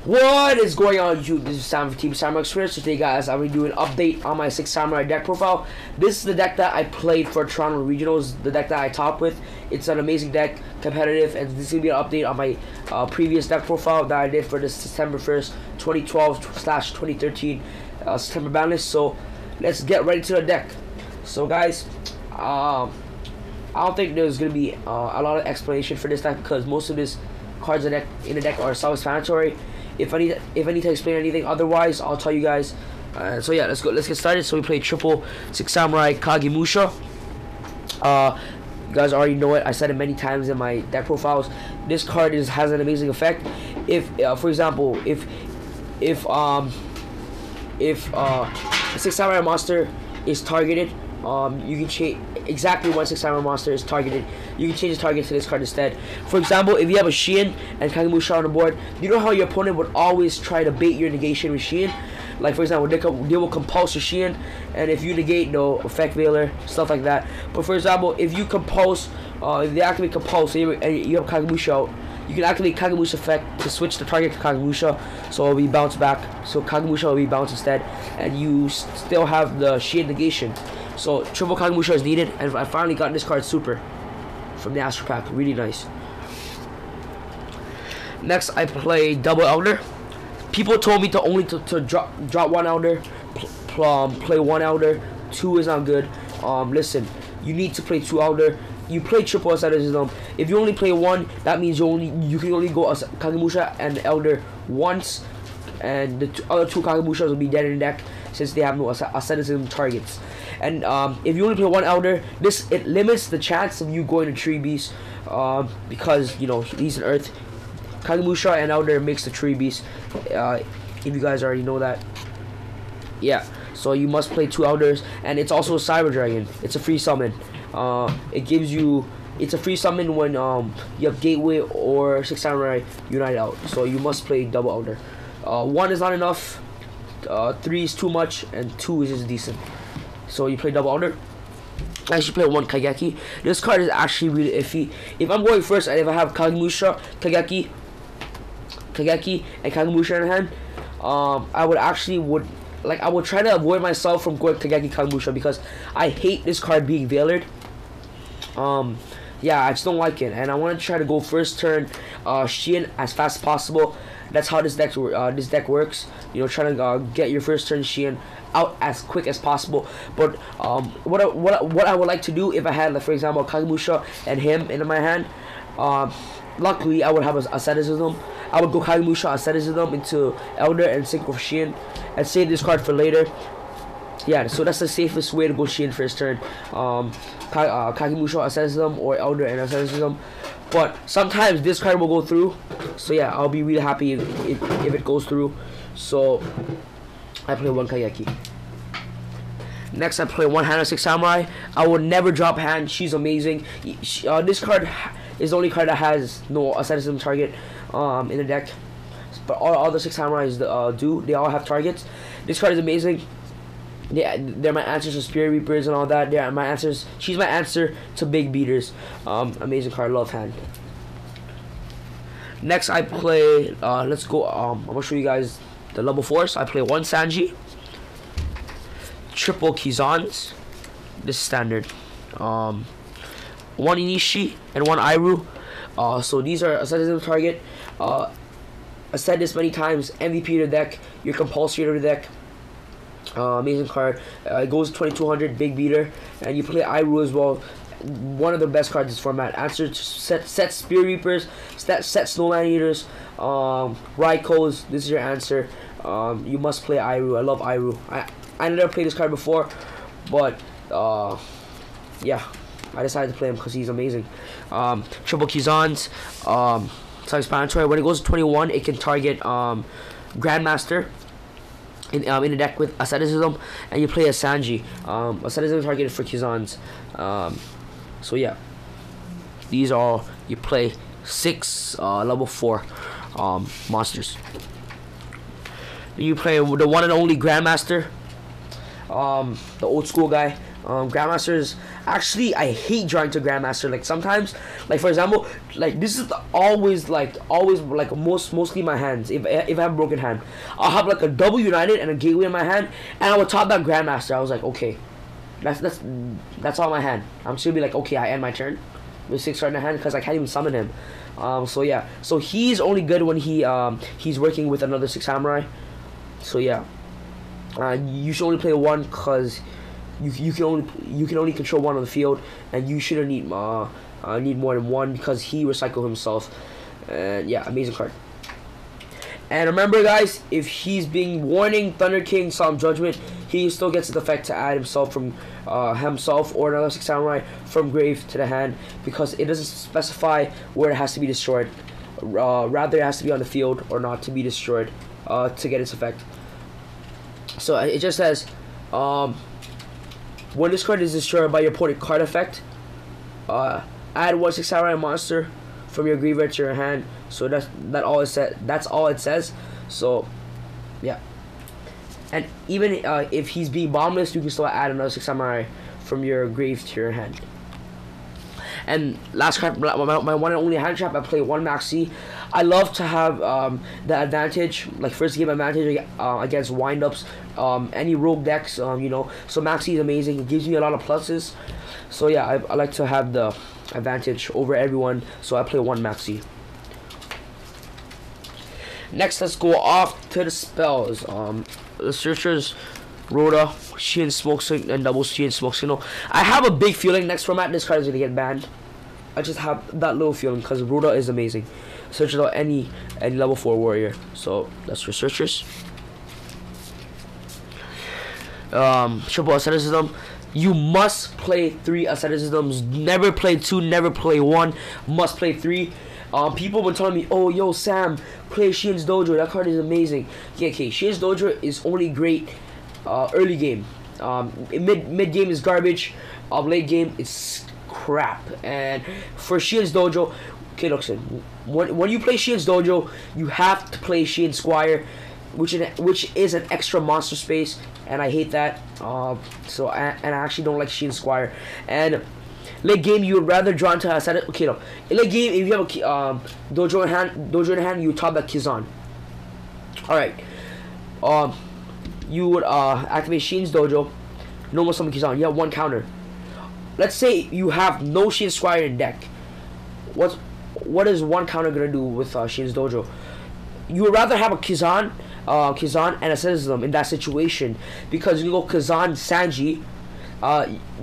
What is going on, YouTube? This is Sam from Team Samurai Experience. Today, guys, I'm going to do an update on my 6 Samurai deck profile. This is the deck that I played for Toronto Regionals, the deck that I topped with. It's an amazing deck, competitive, and this is going to be an update on my previous deck profile that I did for the September 1st, 2012/2013 September Banlist. So, let's get right into the deck. So, guys, I don't think there's going to be a lot of explanation for this deck because most of these cards in the deck are self-explanatory. If I need to explain anything otherwise, I'll tell you guys. So yeah, let's get started. So we play triple 6 Samurai Kagemusha. You guys already know it. I said it many times in my deck profiles. This card has an amazing effect. If for example, if a 6 Samurai monster is targeted, you can change exactly when 6 Samurai monster is targeted. You can change the target to this card instead. For example, if you have a Shien and kagemusha on the board, you know how your opponent would always try to bait your negation with Shien? Like, for example, they will compulse your Shien, and if you negate, they'll effect veiler, stuff like that. But for example, if you compulse, if they activate compulse and you have kagemusha out, you can activate kagemusha effect to switch the target to kagemusha, so it'll be bounced back. So kagemusha will be bounced instead, and you still have the Shien negation. So triple kagemusha is needed, and I finally got this card super from the Astro Pack. Really nice. Next, I play double elder. People told me to only drop one elder, play one elder. 2 is not good. Listen, you need to play 2 elder. You play triple ascetism. If you only play 1, that means you can only go kagemusha and elder once, and the other 2 kagemushas will be dead in the deck since they have no ascetism targets. And if you only play 1 elder, it limits the chance of you going to tree beast, because you know he's an earth. Kagemusha and elder makes the tree beast. If you guys already know that, yeah. So you must play 2 elders, and it's also a cyber dragon. It's a free summon. It's a free summon when you have gateway or 6 samurai unite out. So you must play double elder. 1 is not enough. 3 is too much, and 2 is just decent. So you play double elder. I should play 1 kageki. This card is actually really iffy. If I'm going first and if I have kagemusha, kageki, and kagemusha in hand, I would try to avoid myself from going kageki kagemusha because I hate this card being veilered. Yeah, I just don't like it, and I want to try to go first turn Shien as fast as possible. That's how this deck works. You know, trying to get your first turn Shien out as quick as possible. But what I would like to do if I had, like, for example, kagemusha and him in my hand, luckily I would have asceticism. I would go kagemusha asceticism into elder and sync with Shien and save this card for later. Yeah, so that's the safest way to go Shien first turn. Kagemusha asceticism or elder and asceticism. But sometimes this card will go through. So yeah, I'll be really happy if it goes through. So I play 1 kageki. Next, I play 1 Hana 6 Samurai. I will never drop hand. She's amazing. This card is the only card that has no asceticism target in the deck. But all other 6 Samurais do. They all have targets. This card is amazing. They're my answers to Spirit Reapers and all that. They're my answers. She's my answer to big beaters. Amazing card. Love hand. Next, I play. Let's go. I'm gonna show you guys the level 4s. I play 1 Zanji, triple kizans. This is standard. 1 enishi and 1 Irou. So these are ascetism target. I said this many times. MVP of the deck. Your compulsary of the deck. Amazing card. It goes 2200, big beater, and you play Irou as well. One of the best cards in this format. Answer to set Spear Reapers, set Snowman Eaters, Raikos. This is your answer. You must play Irou. I love Irou. I never played this card before, but yeah, I decided to play him because he's amazing. Triple Kizans, self-explanatory. When it goes to 21, it can target Grandmaster in the deck with asceticism, and you play a Zanji. Asceticism targeted for Kizans. So yeah, these are you play 6 level 4 monsters. You play the one and only Grandmaster. the old school guy. Grandmasters, actually I hate drawing to grandmaster. Like sometimes, like for example, like this is always like mostly my hands. If I have a broken hand, I'll have like a double united and a gateway in my hand, and I would top that grandmaster. I was like, okay, that's all my hand. I'm just gonna be like, okay, I end my turn with 6 cards in hand because I can't even summon him. So yeah, so he's only good when he's working with another 6 samurai. So yeah, you should only play 1 because you can only control 1 on the field, and you shouldn't need more than 1 because he recycled himself. And yeah, amazing card. And remember guys, if he's being warning Thunder King, Solemn Judgment, he still gets the effect to add himself from himself or another 6 samurai from grave to the hand, because it doesn't specify where it has to be destroyed. Rather, it has to be on the field or not to be destroyed to get its effect. So it just says, when this card is destroyed by your opponent card effect, add 1 6 samurai monster from your graveyard to your hand. So that's all it said. That's all it says. So yeah, and even if he's being bottomless, you can still add another 6 samurai from your grave to your hand. And last card, my one and only hand trap, I play 1 MaxxC. I love to have the advantage, like first game advantage against windups, any rogue decks, you know. So MaxxC is amazing. It gives me a lot of pluses. So yeah, I like to have the advantage over everyone. So I play 1 MaxxC. Next, let's go off to the spells. The searchers, ROTA, Shien Smoke Signal, and double Shien Smoke Signal. I have a big feeling next format this card is gonna get banned. I just have that little feeling because ROTA is amazing. Searches out any level 4 warrior. So that's your searchers. Triple asceticism. You must play 3 asceticisms. Never play 2. Never play 1. Must play 3. People have been telling me, oh, yo, Sam, play Shien's Dojo. That card is amazing. Yeah, okay. Shien's Dojo is only great early game. Mid game is garbage. Late game, it's crap. And for Shien's Dojo, okay, look, when you play Shien's Dojo, you have to play Shien Squire, which is an extra monster space, and I hate that. So I actually don't like Shien Squire. And late game, you would rather draw into ascetic. Okay, no. In late game, if you have a dojo in hand, you top that kizan. All right. You would activate Shien's Dojo, normal summon kizan. You have 1 counter. Let's say you have no Shien Squire in deck. What is 1 counter gonna do with Shien's Dojo? You would rather have a kizan and asceticism in that situation, because you go kizan zanji.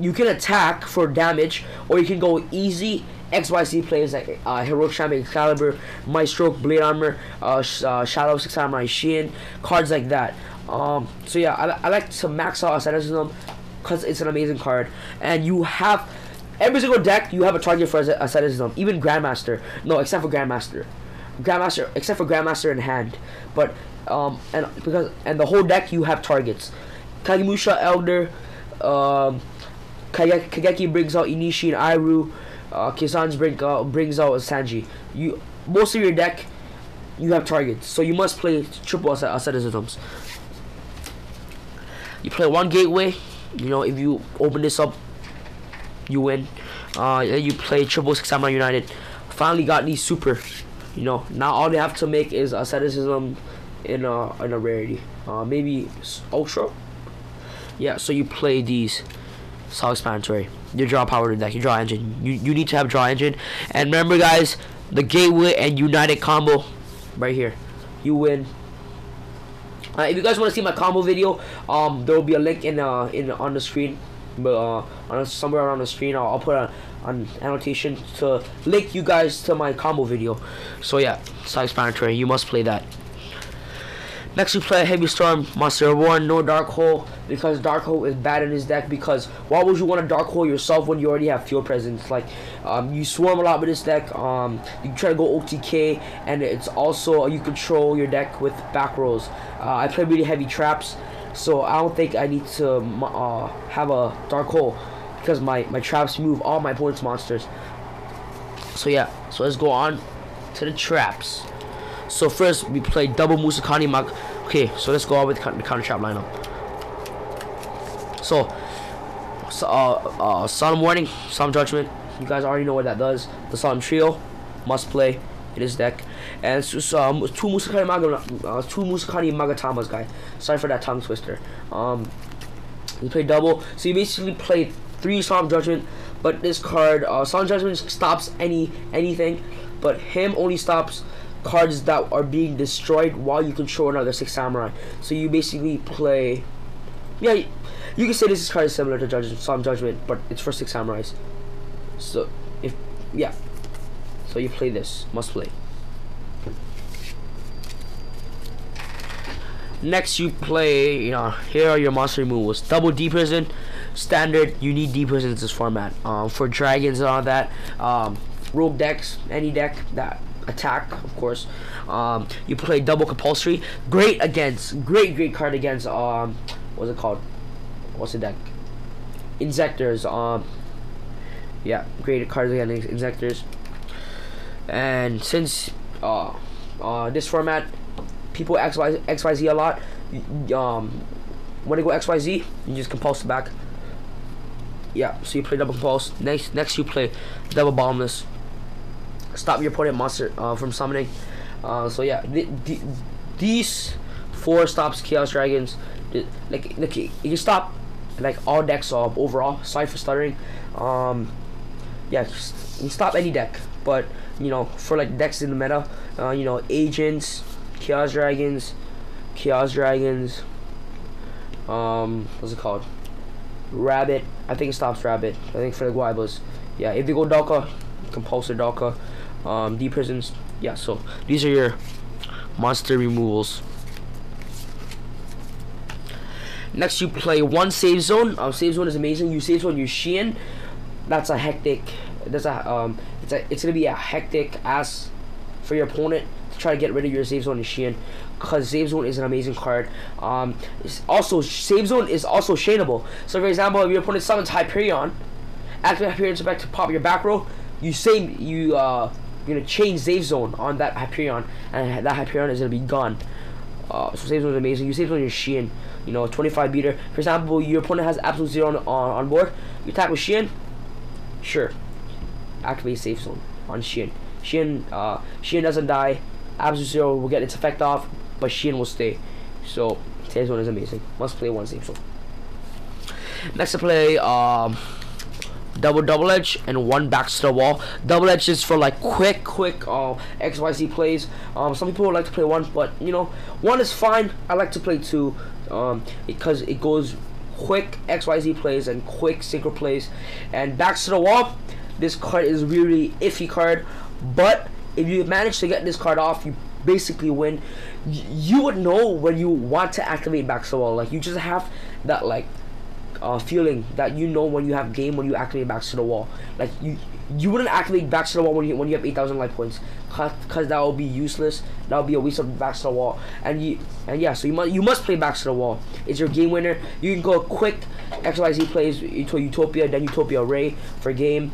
You can attack for damage, or you can go easy XYZ plays like Heroic Champion, Excalibur, maestroke, Blade Armor, Shadow 6 Samurai, Shien, cards like that. So yeah, I like to max out asceticism because it's an amazing card, and you have every single deck you have a target for asceticism, even grandmaster. No, except for grandmaster except for grandmaster in hand. But and the whole deck you have targets. Kagemusha Elder, Kageki brings out enishi and Irou. Kizan brings out zanji. Most of your deck you have targets, so you must play triple asceticisms. You play 1 gateway. You know, if you open this up, you win. You play triple 6 samurai united. Finally got these super. You know, now all they have to make is asceticism in a rarity. Maybe ultra. Yeah, so you play these. Self-explanatory. You draw power to deck. You draw engine. You need to have draw engine. And remember, guys, the gateway and united combo right here. You win. If you guys want to see my combo video, there will be a link on the screen, but somewhere around the screen, I'll put an annotation to link you guys to my combo video. So yeah, self-explanatory. You must play that. Next, we play Heavy Storm, Monster Reborn, no Dark Hole, because Dark Hole is bad in his deck, because why would you want to Dark Hole yourself when you already have field presence? Like, you swarm a lot with this deck, you can try to go OTK, and it's also, you control your deck with back rolls. I play really heavy traps, so I don't think I need to have a Dark Hole, because my traps move all my opponent's monsters. So yeah, so let's go on to the traps. So first we play double Musakani Mag. Okay, so let's go on with the counter trap lineup. Solemn Warning, Solemn Judgement. You guys already know what that does. The Solemn Trio, must play in his deck. And it's just, two Musakani Magatamas, guy. Sorry for that tongue twister. You play double, so you basically play 3 Solemn Judgement. But this card, Solemn Judgement stops anything, but him only stops cards that are being destroyed while you control another 6 samurai. So you basically play, yeah, you can say this card is similar to Solemn Judgement, but it's for 6 samurais. So so you play this, must play. Next you play, here are your monster removals. Double D prison, standard. You need D prison in this format. For dragons and all that, rogue decks, any deck that attack, of course. You play double compulsory. Great card against what's it called? What's the deck? Insectors. Yeah, great cards against insectors. And since this format, people XYZ a lot. When they go XYZ, you just compulse back. Yeah, so you play double compulse. Next you play double bottomless. Stop your opponent monster from summoning. So yeah, these 4 stops chaos dragons. Like you can stop like all decks overall. Sorry for stuttering. Yeah, you stop any deck, but for like decks in the meta, agents, chaos dragons, what's it called? Rabbit. I think it stops rabbit. I think for the guaibas. Yeah, if they go Dalka, compulsory Dalka, D prisons. Yeah, so these are your monster removals. Next you play 1 save zone. Save zone is amazing. You save zone your Shien. That's a hectic. It's gonna be a hectic ass for your opponent to try to get rid of your save zone and Shien, because save zone is an amazing card. Save zone is also chainable. So for example, if your opponent summons Hyperion, activate Hyperion's effect to pop your back row, you're gonna chain save zone on that Hyperion, and that Hyperion is gonna be gone. So save zone is amazing. You save zone your Shien, 25 beater. For example, your opponent has absolute 0 on board. You attack with Shien, sure, activate save zone on Shien. Shien doesn't die. Absolute 0 will get its effect off, but Shien will stay. So save zone is amazing. Must play 1 save zone. Next to play double edge and 1 back to the wall. Double edge is for like quick XYZ plays. Some people would like to play 1, but 1 is fine. I like to play 2 because it goes quick XYZ plays and quick synchro plays. And back to the wall, this card is really iffy card, but if you manage to get this card off, you basically win. You would know when you want to activate back to the wall. Like, you just have that feeling that when you have game when you activate back to the wall. Like you wouldn't activate back to the wall when you have 8,000 life points, cause that would be useless. That would be a waste of back to the wall. And yeah, so you must play back to the wall. It's your game winner. You can go quick XYZ plays into Utopia, then Utopia Ray for game.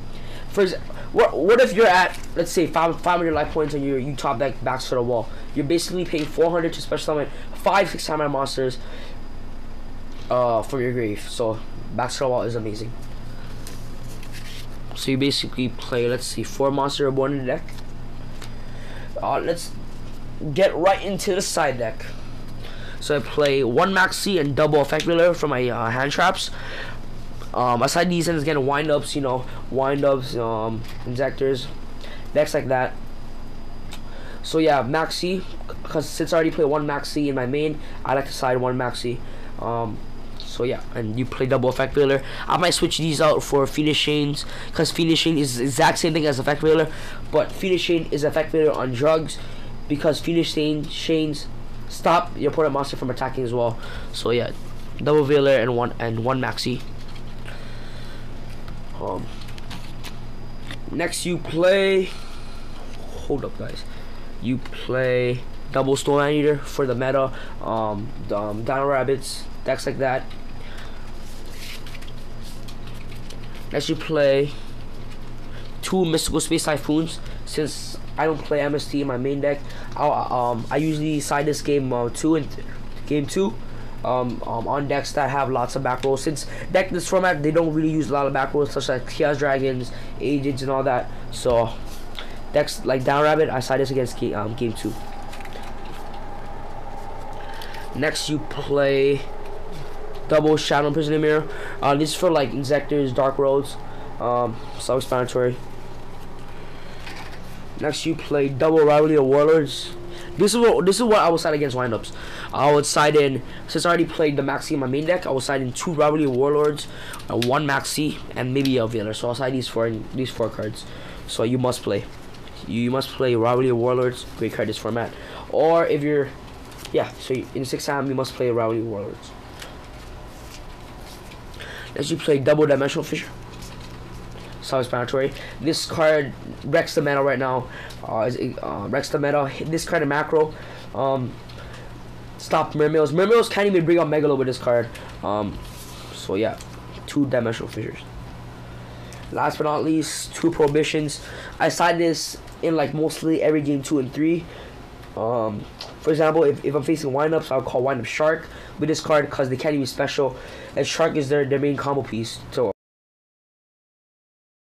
What if you're at, let's say, 500 life points and you top deck back to the wall? You're basically paying 400 to special summon 5-6 samurai monsters from your grave. So back to the wall is amazing. So you basically play, let's see, 4 monster reborn in the deck. Let's get right into the side deck. So I play 1 MaxxC and double effect wheeler for my hand traps. Aside these, and again, wind-ups, injectors, decks like that. So yeah, MaxxC, because since I already play 1 MaxxC in my main, I like to side 1 MaxxC. So yeah, and you play double effect wheeler. I might switch these out for Phoenix Sheins, because Phoenix Shein is the exact same thing as effect wheeler, but Phoenix Shein is effect wheeler on drugs, because Phoenix Sheins stop your opponent monster from attacking as well. So yeah, double wheeler and one MaxxC. Next you play, hold up guys, you play double Stone Eater for the meta, Dino Rabbits, decks like that. Next you play 2 Mystical Space Typhoons. Since I don't play MST in my main deck, I usually side this game 2 and game 2, on decks that have lots of back rolls. Since this format, they don't really use a lot of back rolls, such as Chaos Dragons, Agents, and all that. So decks like Down Rabbit, I side this against game 2. Next, you play double Shadow Imprisoning Mirror. This is for like Inzectors, Dark Roads, self-explanatory. Next, you play double Rivalry of Warlords. This is what I will side against windups. I would side in, since I already played the MaxxC in my main deck, I will side in 2 Rivalry of Warlords, 1 MaxxC, and maybe a Veiler. So I'll side these 4 cards. So you must play. You must play Rivalry of Warlords. Great card this format. Or if you're, yeah. So in 6 time you must play Rivalry of Warlords. Next, you play double Dimensional Fissure. Self-explanatory. This card wrecks the meta right now. Wrecks the meta. This card in macro. Stop Mermails. Mermails can't even bring out Megalo with this card. So yeah, 2 Dimensional Fissures. Last but not least, 2 Prohibitions. I side this in like mostly every game 2 and 3. For example, if I'm facing windups, I'll call windup Shark with this card because they can't even special. And Shark is their main combo piece. So